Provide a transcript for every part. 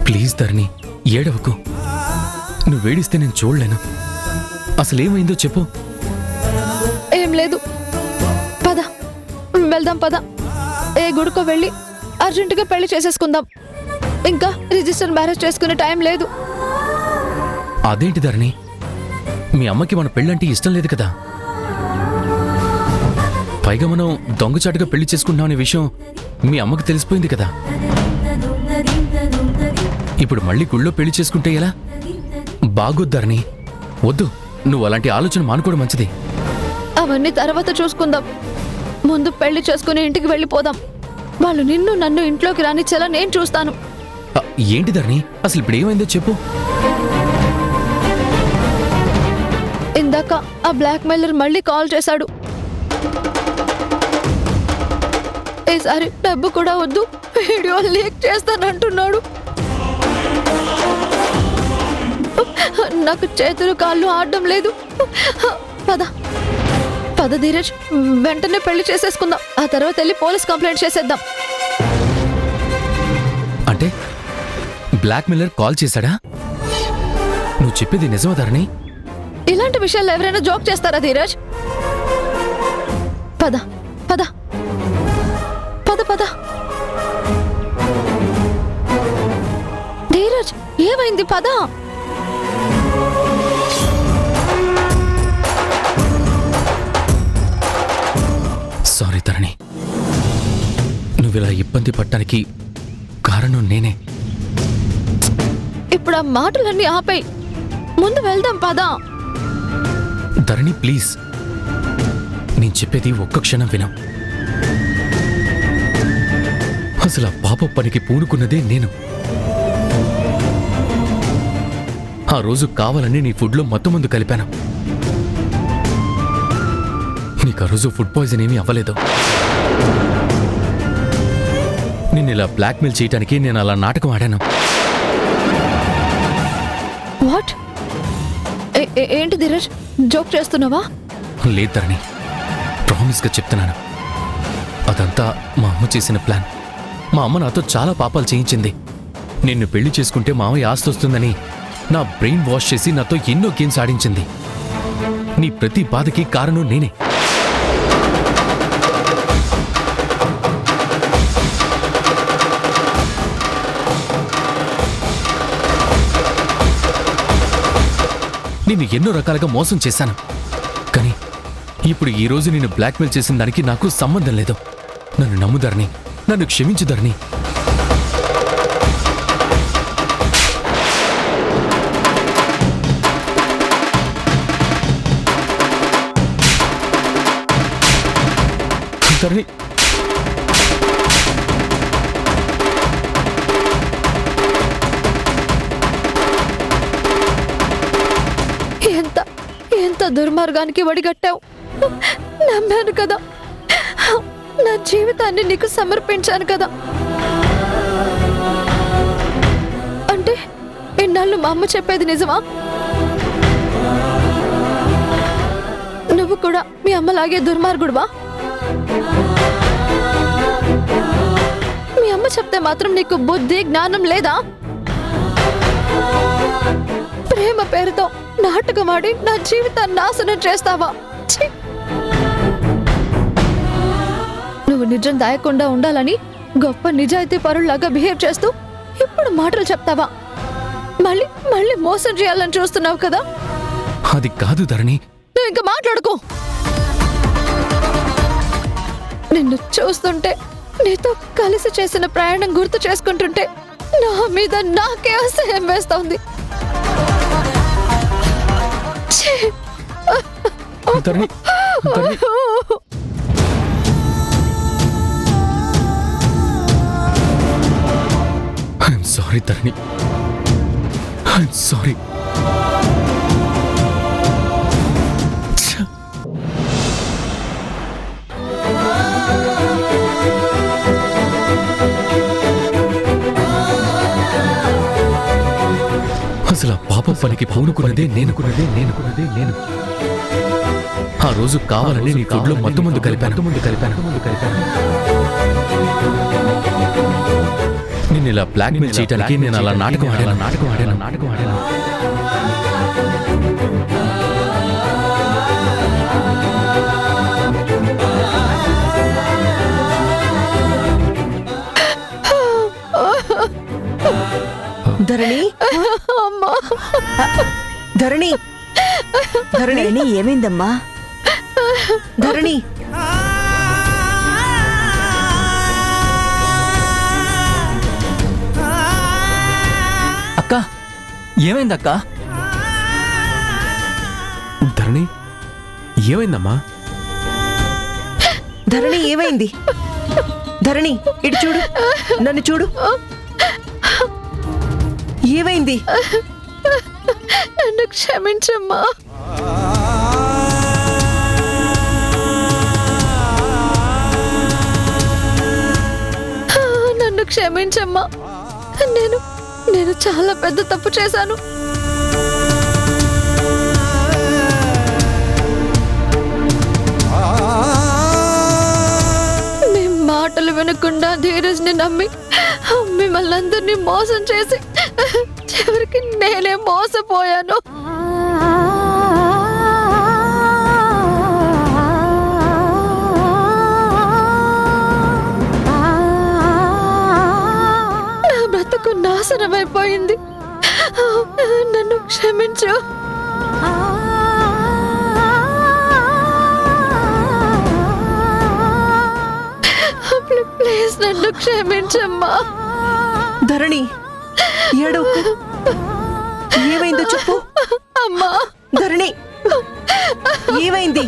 Please ధరణి, ఏడవకు. నువ్వేడిస్తే నేను చూడలేను. అసలేమైందో చెప్పు. ఏం లేదు, పద వెళ్దాం. పద, ఏ గుడికో వెళ్ళి అర్జెంటుగా పెళ్లి చేసేసుకుందాం. ఇంకా రిజిస్టర్ మ్యారేజ్ చేసుకునే టైం లేదు. అదేంటి ధరణి, మీ అమ్మకి మన పెళ్ళంటే ఇష్టం లేదు కదా. పైగా మనం దొంగచాటుగా పెళ్లి చేసుకుంటున్నాం అనే విషయం మీ అమ్మకి తెలిసిపోయింది కదా. ఇప్పుడు మళ్ళీ గుళ్ళో పెళ్లి చేసుకుంటే ఎలా? బాగోద్దు ధరణి, వద్దు. నువ్వు అలాంటి ఆలోచన మానుకోవడం మంచిది. అవన్నీ తర్వాత చూసుకుందాం. ముందు పెళ్లి చేసుకుని ఇంటికి వెళ్ళిపోదాం. వాళ్ళు నిన్ను నన్ను ఇంట్లోకి రానిచ్చేలా నేను చూస్తాను. ఏంటి ధరణి, అసలు ఇప్పుడు ఏమైందో చెప్పు. ఇందాక ఆ బ్లాక్ మెయిలర్ మళ్ళీ కాల్ చేశాడు. ఈసారి డబ్బు కూడా వద్దు, వీడియో లీక్ చేస్తానంటున్నాడు. నాకు చేతులు కాళ్ళు ఆడడం లేదు. పద పద ధీరజ్, వెంటనే పెళ్లి చేసేసుకుందాం. ఆ తర్వాత వెళ్ళి పోలీస్ కంప్లైంట్ చేసేద్దాం. అంటే బ్లాక్ మెయిలర్ కాల్ చేశాడా? నువ్వు చెప్పేది నిజమా ధరణి? ఇలాంటి విషయాలు ఎవరైనా జోక్ చేస్తారా ధీరజ్? పద పద పద పద. ధీరజ్, ఏమైంది? పద. సారీ ధరణి, నువ్విలా ఇబ్బంది పడటానికి కారణం నేనే. ఇప్పుడు ఆ మాటలన్నీ ఆపేయ్, ముందు వెళ్దాం. పద ధరణి ప్లీజ్, నేను చెప్పేది ఒక్క క్షణం విను. అసలు ఆ పాప పనికి పూనుకున్నదే నేను. ఆ రోజు కావాలని నీ ఫుడ్లో మత్తుమందు కలిపాను. నీకు ఆ రోజు ఫుడ్ పాయిజన్ ఏమీ అవ్వలేదు. నిన్ను ఇలా బ్లాక్మెయిల్ చేయటానికి నేను అలా నాటకం ఆడాను. వాట్? ఏంటి ధీరజ్, జోక్ చేస్తున్నావా? లేదు ధరణి, ప్రామిస్గా చెప్తున్నాను. అదంతా మా అమ్మ చేసిన ప్లాన్. మా అమ్మ నాతో చాలా పాపాలు చేయించింది. నిన్ను పెళ్లి చేసుకుంటే మామయ్య ఆస్తి వస్తుందని నా బ్రెయిన్ వాష్ చేసి నాతో ఎన్నో గేమ్స్ ఆడించింది. నీ ప్రతి బాధకి కారణం నేనే. నిన్ను ఎన్నో రకాలుగా మోసం చేశాను. కానీ ఇప్పుడు ఈ రోజు నిన్ను బ్లాక్మెయిల్ చేసిన దానికి నాకు సంబంధం లేదు. నన్ను నమ్ముదారని, నన్ను క్షమించుదారని. ధరణి, ఎంత ఎంత దుర్మార్గానికి వడిగట్టావు. నమ్మాను కదా, నా జీవితాన్ని నీకు సమర్పించాను కదా. అంటే ఇన్నాళ్ళు మా అమ్మ చెప్పేది నిజమా? నువ్వు కూడా మీ అమ్మలాగే దుర్మార్గుడువా? మీ అమ్మ చెప్తే మాత్రం నీకు బుద్ధి జ్ఞానం లేదా? ప్రేమ పేరుతో నాటకమాడి నా జీవితాన్ని నాశనం చేస్తావా? ఛీ! నువ్వు నిజం దాయకుండా ఉండాలని గొప్ప నిజాయితీ పరుల్లాగా బిహేవ్ చేస్తూ ఇప్పుడు మాటలు చెప్తావా? మళ్ళీ మళ్ళీ మోసం చేయాలని చూస్తున్నావు కదా. అది కాదు ధరణి. నువ్వు ఇంకా మాట్లాడుకో. నిన్ను చూస్తుంటే, నీతో కలిసి చేసిన ప్రయాణం గుర్తు చేసుకుంటుంటే నా మీద నాకే అసహ్యం వేస్తోంది. ధరణి, ధరణి. I'm sorry Dharani, I'm sorry. అసలు ఆ పాప పనికి పూనుకున్నదే నేను. ఆ ఆ రోజు కావాలని నీ ఫుడ్ లో మత్తు ముందు కలిపాను. నేను ఇలా బ్లాక్ మెయిల్ చేయడానికి నేను అలా నాటకం ఆడాను. ధరణి, అమ్మా, ధరణి, ధరణి, ఏమైందమ్మా? ధరణి, అక్క ఏమైందక్క? ధరణి ఏమైందమ్మా? ధరణి ఏమైంది? ధరణి ఇటు చూడు, నన్ను చూడు. ఏమైంది? నన్ను క్షమించమ్మా. నన్ను క్షమించమ్మా. నేను చాలా పెద్ద తప్పు చేశాను. మీ మాటలు వినకుండా ధీరజ్ని నమ్మి మిమ్మల్ని అందరినీ మోసం చేసి చివరికి నేనే మోసపోయాను. నా బ్రతుకు నాశనమైపోయింది. నన్ను క్షమించు. ప్లీజ్ నన్ను క్షమించమ్మా. ధరణి ఏడవకు. ఏమైందో చెప్పు. అమ్మా, ధరణి ఏమైంది?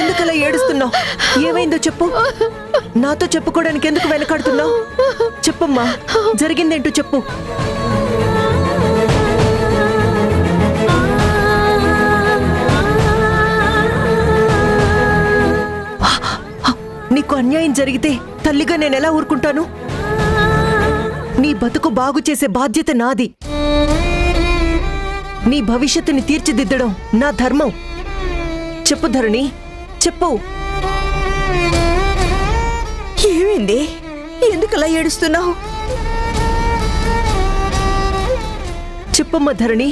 ఎందుకలా ఏడుస్తున్నావు? ఏమైందో చెప్పు. నాతో చెప్పుకోవడానికి ఎందుకు వెనకాడుతున్నావు? చెప్పమ్మా, జరిగిందేంటో చెప్పు. నీకు అన్యాయం జరిగితే తల్లిగా నేనెలా ఊరుకుంటాను? నీ బతుకు బాగు చేసే బాధ్యత నాది. నీ భవిష్యత్తుని తీర్చిదిద్దడం నా ధర్మం. చెప్పు ధరణి, చెప్పు. ఏమైంది? ఎందుకలా ఏడుస్తున్నావు? చెప్పమ్మా ధరణి.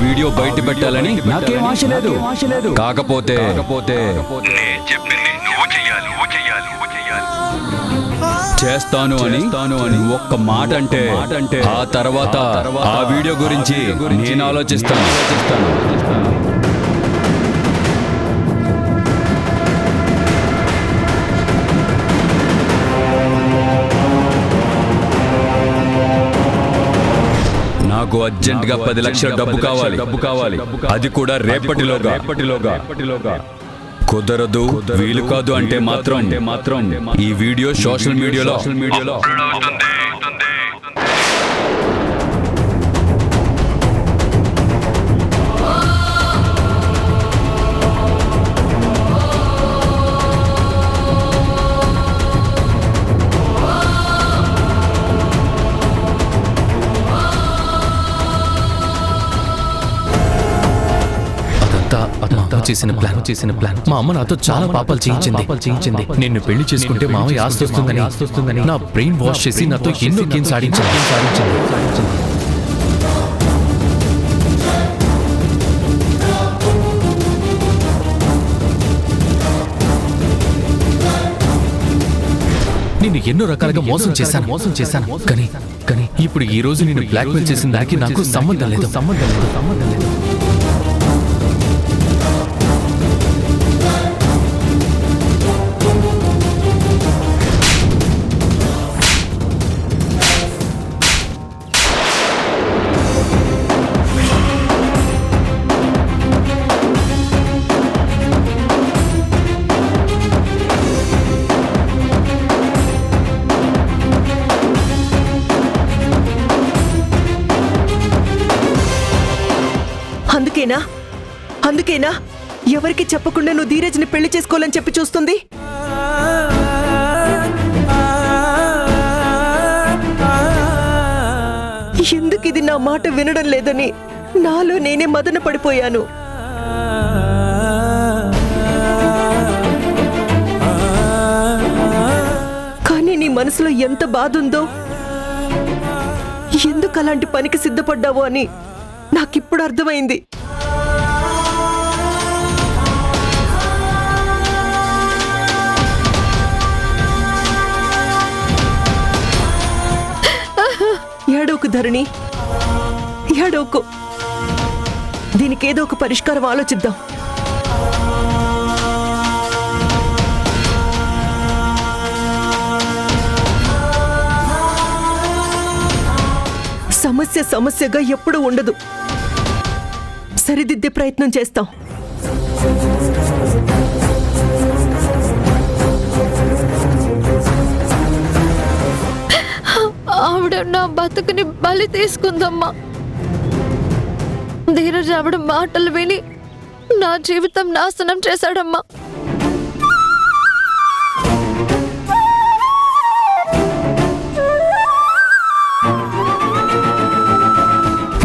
వీడియో బయట పెట్టాలని నాకేం ఆశ లేదు. కాకపోతే చేస్తాను అని ఒక్క మాట అంటే ఆ తర్వాత ఆ వీడియో గురించి నేను ఆలోచిస్తాను. నాకు అర్జెంట్ గా 10 లక్షల డబ్బు కావాలి. అది కూడా రేపటిలోగా. కుదరదు, వీలు కాదు అంటే మాత్రం ఈ వీడియో సోషల్ మీడియాలో చేసిన ప్లాన్ మా అమ్మ నాతో చాలా పాపాలు చేయించింది. నిన్ను పెళ్లి చేసుకుంటే మామయ్య ఆస్తి వస్తుందని నా బ్రెయిన్ వాష్ చేసి నాతో ఎన్నో గేమ్స్ ఆడించింది. నిన్ను ఎన్నో రకాలుగా మోసం చేశాను కానీ ఇప్పుడు ఈ రోజు నేను బ్లాక్మెయిల్ చేసిన దానికి నాకు సంబంధం లేదు. అందుకేనా ఎవరికి చెప్పకుండా నువ్వు ధీరజ్ని పెళ్లి చేసుకోవాలని చెప్పి చూస్తుంది? ఎందుకు ఇది నా మాట వినడం లేదని నాలో నేనే మదన పడిపోయాను. కానీ నీ మనసులో ఎంత బాధ ఉందో, ఎందుకు అలాంటి పనికి సిద్ధపడ్డావో అని నాకిప్పుడు అర్థమైంది. ఏడోకు ధరణి, ఏడోకు. దీనికి ఏదో ఒక పరిష్కారం ఆలోచిద్దాం. సమస్యగా ఎప్పుడూ ఉండదు. సరిదిద్దే ప్రయత్నం చేస్తాం. ఆవిడ నా బతుకుని బలి తీసుకుందమ్మా. ధీరజ్ ఆవిడ మాటలు విని నా జీవితం నాశనం చేశాడమ్మా.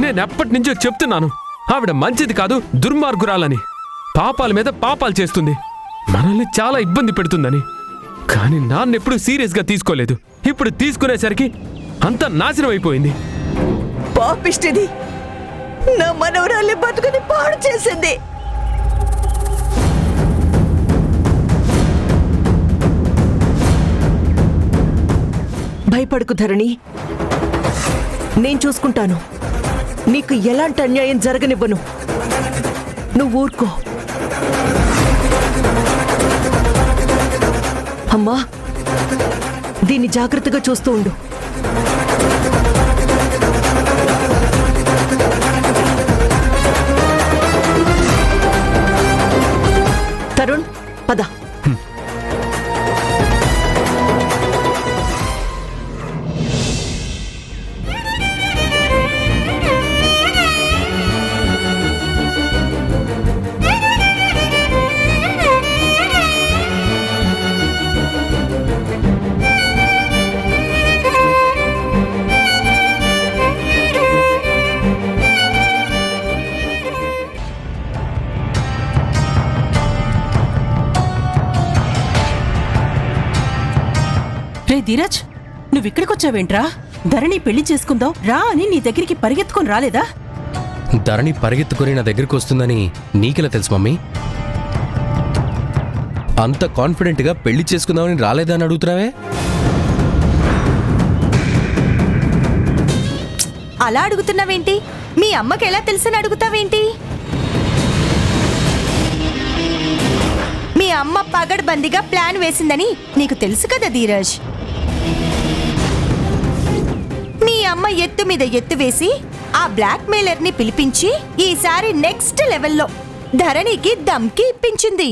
నేనెప్పటి నుంచో చెప్తున్నాను, ఆవిడ మంచిది కాదు, దుర్మార్గురాలని. పాపాల మీద పాపాలు చేస్తుంది, మనల్ని చాలా ఇబ్బంది పెడుతుందని. కానీ నాన్నెప్పుడు సీరియస్గా తీసుకోలేదు. ఇప్పుడు తీసుకునేసరికి అంతా నాశనం అయిపోయింది. పాపిష్టిది నా మనవరాలి బతుకుని పాడు చేసింది. భయపడకు ధరణి, నేను చూసుకుంటాను. నీకు ఎలాంటి అన్యాయం జరగనివ్వను. నువ్వు ఊరుకో. అమ్మా, దీన్ని జాగ్రత్తగా చూస్తూ ఉండు. తరుణ్, పద. రే ధీరజ్, నువ్విక్కడికొచ్చావేంట్రా? ధరణి పెళ్లి చేసుకుందాం రా అని నీ దగ్గరికి పరిగెత్తుకొని రాలేదా? ధరణి పరిగెత్తుకుని నా దగ్గరికి వస్తుందని నీకెలా తెలుసు మమ్మీ? అంత కాన్ఫిడెంట్గా పెళ్లి చేసుకుందామని రాలేదా అని అడుగుతున్నావే? అలా అడుగుతున్నావేంటి? మీ అమ్మకి ఎలా తెలుసని అడుగుతావేంటి? మీ అమ్మ పగడ్బందీగా ప్లాన్ వేసిందని నీకు తెలుసు కదా ధీరజ్. మీ అమ్మ ఎత్తు మీద ఎత్తు వేసి ఆ బ్లాక్ మెయిలర్ ని పిలిపించి ఈసారి నెక్స్ట్ లెవెల్లో ధరణికి దమ్కి ఇప్పించింది.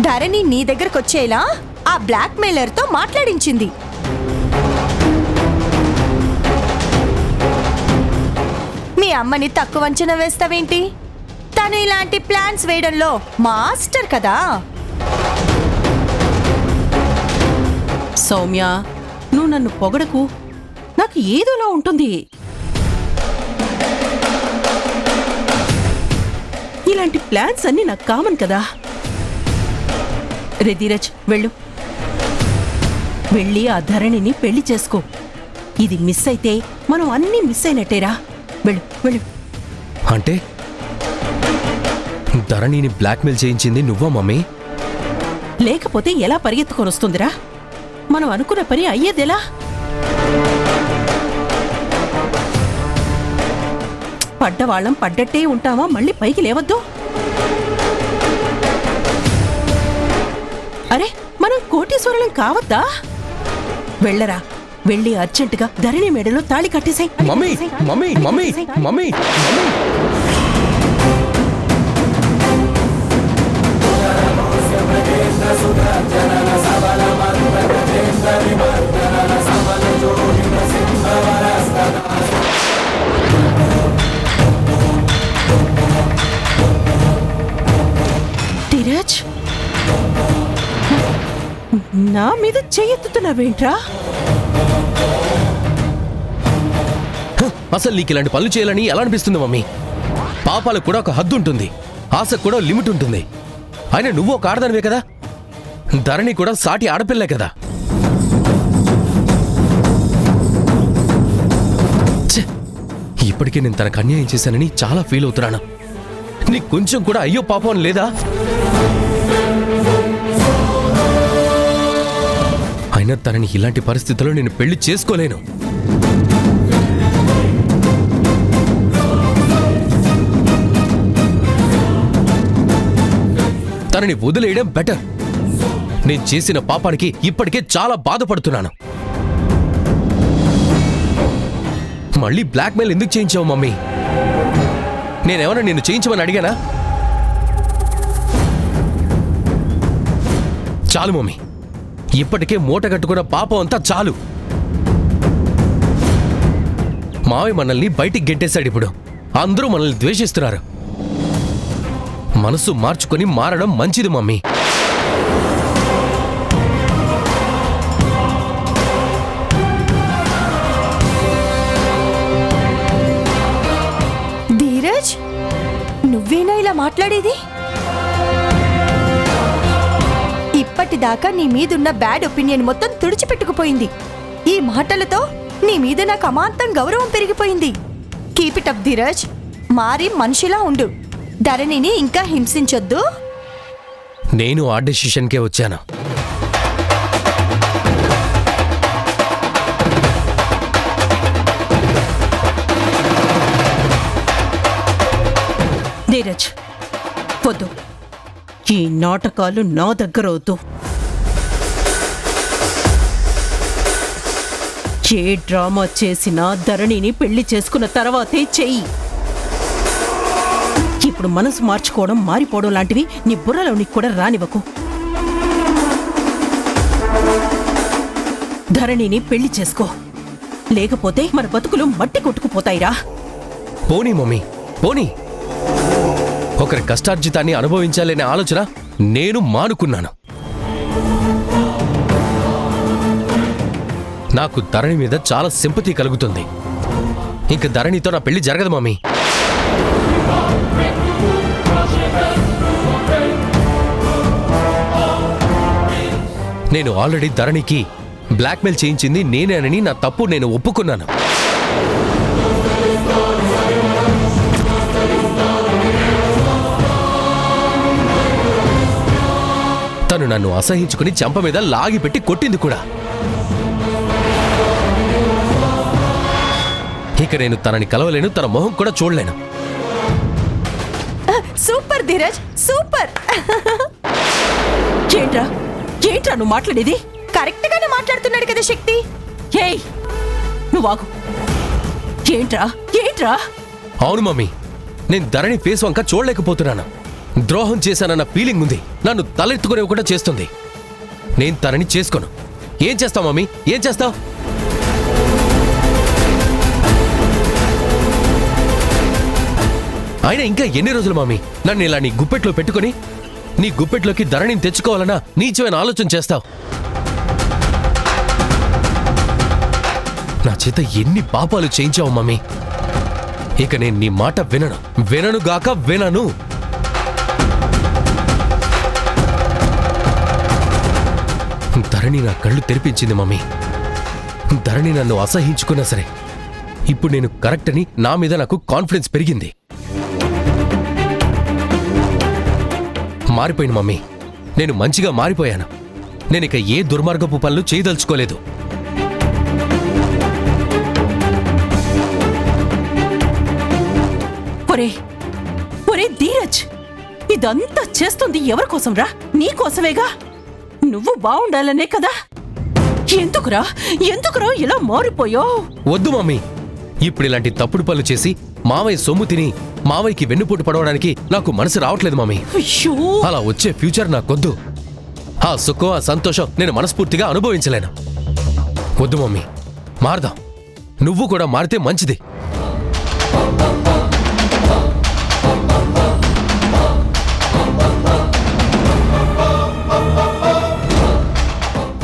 ధరణి నీ దగ్గరకొచ్చేలా ఆ బ్లాక్ మెయిలర్ తో మాట్లాడించింది. మీ అమ్మని తక్కువ అంచనా వేస్తావేంటి? తను ఇలాంటి ప్లాన్స్ వేయడంలో మాస్టర్ కదా. సౌమ్య, నువ్వు నన్ను పొగడకు. నాకు ఏదోలా ఉంటుంది. ఇలాంటి ప్లాన్స్ అన్నీ నాకు కామన్ కదా. రే ధీరజ్, వెళ్ళి ఆ ధరణిని పెళ్లి చేసుకో. ఇది మిస్ అయితే మనం అన్నీ మిస్ అయినట్టేరా. వెళ్ళు. అంటే ధరణిని బ్లాక్మెయిల్ చేయించింది నువ్వా మమ్మీ? లేకపోతే ఎలా పరిగెత్తుకొని వస్తుందిరా? మనం అనుకున్న పని అయ్యేదెలా? పడ్డవాళ్ళం పడ్డట్టే ఉంటామా? మళ్ళీ పైకి లేవద్దు. అరే, మనం కోటీశ్వరులం కావద్దా? వెళ్ళరా, వెళ్ళి అర్జెంటుగా ధరణి మెడలో తాళి కట్టేసాయి. Mummy mummy mummy mummy mummy Dheeraj, నా మీద చెయ్యెత్తుతున్నావేంట్రా? అసలు నీకు ఇలాంటి పనులు చేయాలని ఎలా అనిపిస్తుంది మమ్మీ? పాపాలకు కూడా ఒక హద్దు ఉంటుంది, ఆశకు కూడా లిమిట్ ఉంటుంది. అయినా నువ్వు ఒక ఆడదానివే కదా, ధరణి కూడా సాటి ఆడపిల్లే కదా. ఛే! ఇప్పటికే నేను తనకు అన్యాయం చేశానని చాలా ఫీల్ అవుతున్నాను. నీకు కొంచెం కూడా అయ్యో పాపం లేదా? అయినా తనని ఇలాంటి పరిస్థితుల్లో నేను పెళ్లి చేసుకోలేను. తనని వదిలేయడం బెటర్. నేను చేసిన పాపానికి ఇప్పటికే చాలా బాధపడుతున్నాను. మళ్ళీ బ్లాక్మెయిల్ ఎందుకు చేయించావు మమ్మీ? నేనేమన్నా నిన్ను చేయించమని అడిగానా? చాలు మమ్మీ, ఇప్పటికే మూట కట్టుకున్న పాపం అంతా చాలు. మావయ్య మనల్ని బయటికి గెంటేశాడు. ఇప్పుడు అందరూ మనల్ని ద్వేషిస్తున్నారు. మనసు మార్చుకొని మారడం మంచిది మమ్మీ. ధీరజ్, నువ్వేనా ఇలా మాట్లాడేది? ఇప్పటిదాకా నీ మీదున్న బ్యాడ్ ఒపీనియన్ మొత్తం తుడిచిపెట్టుకుపోయింది. ఈ మాటలతో నీ మీద నాకు అమాంతం గౌరవం పెరిగిపోయింది. Keep it up Dheeraj. మారి మనిషిలా ఉండు. ధరణిని ఇంకా హింసించొద్దు. నేను ఆ డెసిషన్కే వచ్చాను. ధీరజ్, వద్దు. ఈ నాటకాలు నా దగ్గర వద్దు. ఏ డ్రామా చేసినా ధరణిని పెళ్లి చేసుకున్న తర్వాతే చెయ్యి. ఇప్పుడు మనసు మార్చుకోవడం, మారిపోవడం లాంటివి నీ బుర్రలోనికి కూడా రానివ్వకు. ధరణిని పెళ్లి చేసుకో, లేకపోతే మన బతుకులు మట్టి కొట్టుకుపోతాయిరా. పోనీ మమ్మీ, పోనీ. ఒకరి కష్టార్జితాన్ని అనుభవించాలనే ఆలోచన నేను మానుకున్నాను. నాకు ధరణి మీద చాలా సింపతి కలుగుతుంది. ఇంక ధరణితో నా పెళ్లి జరగదు మమ్మీ. నేను ఆల్రెడీ ధరణికి బ్లాక్మెయిల్ చేయించింది నేనేనని నా తప్పు నేను ఒప్పుకున్నాను. తను నన్ను అసహించుకుని చెంప మీద లాగిపెట్టి కొట్టింది కూడా. ఇక నేను తనని కలవలేను, తన మొహం కూడా చూడలేను. Super Dheeraj, super. ఏంట్రా ఏంట్రా నువ్వు మాట్లాడేది? కరెక్ట్ గానే మాట్లాడుతున్నాడు కదా శక్తి. ఏయ్, నువ్వు ఆగు. ఏంట్రా ఏంట్రా? అవును మమ్మీ, నేను ధరణి ఫేస్ వంక చూడలేకపోతున్నాను. ద్రోహం చేశానన్న ఫీలింగ్ ఉంది. నన్ను తలెత్తుకునే కూడా చేస్తుంది. నేను తనని చేసుకోను. ఏం చేస్తావు మమ్మీ, ఏం చేస్తావు? అయినా ఇంకా ఎన్ని రోజులు మమ్మీ నన్ను ఇలా నీ గుప్పెట్లో పెట్టుకుని నీ గుప్పెట్లోకి ధరణిని తెచ్చుకోవాలన్నా నీచమైన ఆలోచన చేస్తావు? నా చేత ఎన్ని పాపాలు చేయించావు మమ్మీ. ఇక నేను నీ మాట వినను, విననుగాక వినను. ధరణి నా కళ్ళు తెరిపించింది మమ్మీ. ధరణి నన్ను అసహించుకున్నా సరే ఇప్పుడు నేను కరెక్ట్ అని నా మీద నాకు కాన్ఫిడెన్స్ పెరిగింది. మారిపోయింది మమ్మీ. నేను మంచిగా మారిపోయాను. నేనిక ఏ దుర్మార్గపు పనులు చేయదలుచుకోలేదు. ఒరే ఒరే ధీరజ్, ఇదంతా చేస్తుంది ఎవరి కోసం రా? నీ కోసమేగా. నువ్వు బాగుండాలనే కదా. ఎందుకురా ఇలా మారిపోయావు? వద్దు మమ్మీ, ఇప్పుడు ఇలాంటి తప్పుడు పనులు చేసి మావయ్య సొమ్ము తిని మావయ్యకి వెన్నుపోటు పడవడానికి నాకు మనసు రావట్లేదు మమ్మీ. అయ్యో, అలా వచ్చే ఫ్యూచర్ నాకొద్దు. ఆ సుఖం, ఆ సంతోషం నేను మనస్ఫూర్తిగా అనుభవించలేను. వద్దు మమ్మీ, మారదాం. నువ్వు కూడా మారితే మంచిది.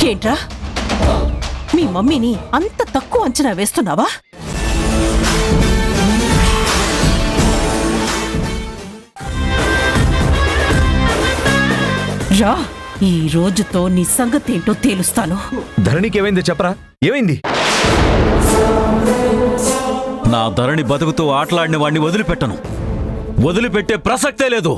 ఏంట్రా, మీ మమ్మీని అంత తక్కువ అంచనా వేస్తున్నావా? రా, ఈ రోజుతో నీ సంగతేంటో తేలుస్తాను. ధరణికి ఏమైంది చెప్పరా? ఏమైంది? నా ధరణి బతుకుతూ ఆటలాడిన వాడిని వదిలిపెట్టను. వదిలిపెట్టే ప్రసక్తే లేదు.